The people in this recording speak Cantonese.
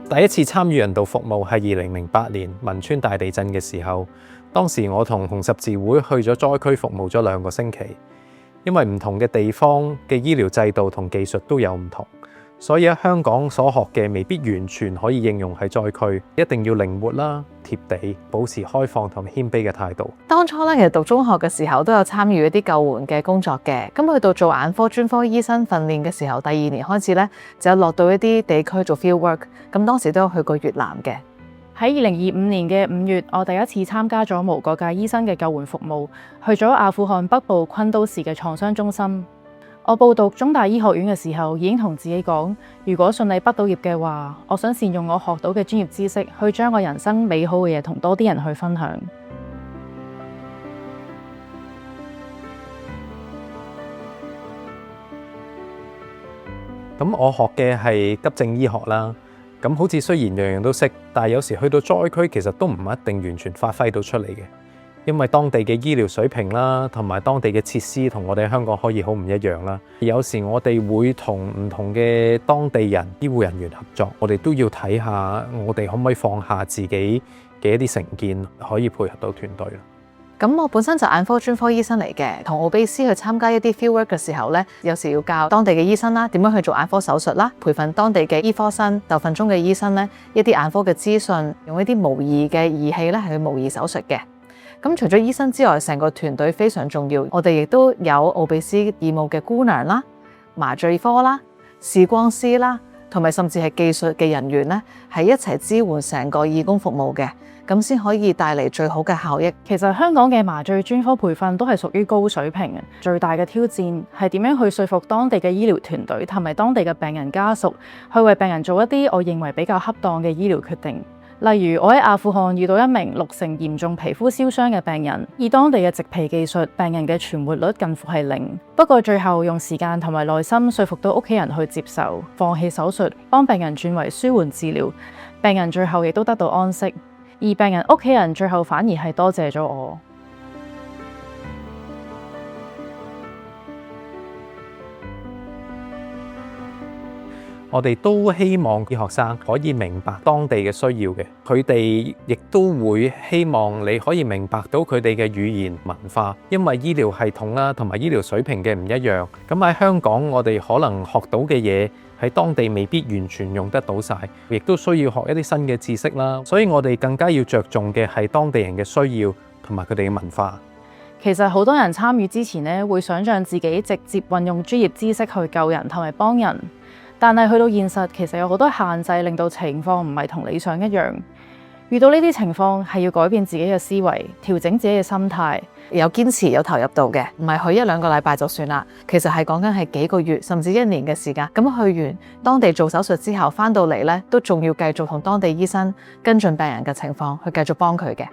第一次參與人道服務係2008年汶川大地震嘅時候，當時我同紅十字會去咗災區服務咗2個星期。因為唔同嘅地方嘅醫療制度同技術都有唔同，所以喺香港所學嘅未必完全可以應用喺災區，一定要靈活啦、貼地，保持開放同謙卑嘅態度。當初咧，其實讀中學嘅時候都有參與一啲救援嘅工作嘅。咁去到做眼科專科醫生訓練嘅時候，第2年開始咧，就有落到一啲地區做 field work。咁當時都有去過越南嘅。喺2025年嘅5月，我第一次參加咗無國界醫生嘅救援服務，去咗阿富汗北部昆都市嘅創傷中心。我報讀中大醫學院嘅時候，已經同自己講，如果順利畢到業嘅話，我想善用我學到嘅專業知識，去將我人生美好嘅嘢同多啲人去分享。咁我學嘅係急症醫學啦。咁好似雖然樣樣都識，但係有時去到災區其實都唔一定完全發揮到出嚟嘅，因為當地嘅醫療水平啦，同埋當地嘅設施同我哋香港可以好唔一樣啦。有時我哋會同唔同嘅當地人、醫護人員合作，我哋都要睇下我哋可唔可以放下自己嘅一啲成見，可以配合到團隊啦。咁我本身就眼科專科醫生嚟嘅，同奧比斯去參加一啲 field work 嘅時候咧，有時要教當地嘅醫生啦，點樣去做眼科手術啦，培訓當地嘅醫科生、受訓中嘅醫生咧，一啲眼科嘅資訊，用一啲模擬嘅儀器咧，係去模擬手術嘅。咁除咗醫生之外，成個團隊非常重要，我哋亦都有奧比斯義務嘅姑娘啦、麻醉科啦、視光師啦，同埋甚至係技術嘅人員咧，係一齊支援成個義工服務嘅。咁先可以帶嚟最好嘅效益。其實香港嘅麻醉專科培訓都係屬於高水平嘅，最大嘅挑戰係點樣去說服當地嘅醫療團隊同埋當地嘅病人家屬，去為病人做一啲我認為比較恰當嘅醫療決定。例如我喺阿富汗遇到一名6成嚴重皮膚燒傷嘅病人，以當地嘅植皮技術，病人嘅存活率近乎係0。不過最後用時間同埋耐心說服到屋企人去接受，放棄手術，幫病人轉為舒緩治療，病人最後亦都得到安息。而病人屋企人最後反而係多謝咗我。我哋都希望啲學生可以明白當地嘅需要嘅，佢哋亦都會希望你可以明白到佢哋嘅語言文化，因為醫療系統啦同埋醫療水平嘅唔一樣。咁喺香港，我哋可能學到嘅嘢喺當地未必完全用得到晒，亦都需要學一啲新嘅知識啦。所以我哋更加要着重嘅係當地人嘅需要同埋佢哋嘅文化。其實好多人參與之前呢，會想像自己直接運用專業知識去救人同埋幫人。但係去到現實，其實有好多限制，令到情況唔係同理想一樣。遇到呢啲情況，係要改變自己嘅思維，調整自己嘅心態，有堅持有投入度嘅，唔係去1-2個禮拜就算啦。其實係講緊係幾個月甚至1年嘅時間。咁去完當地做手術之後，翻到嚟咧都仲要繼續同當地醫生跟進病人嘅情況，去繼續幫佢嘅。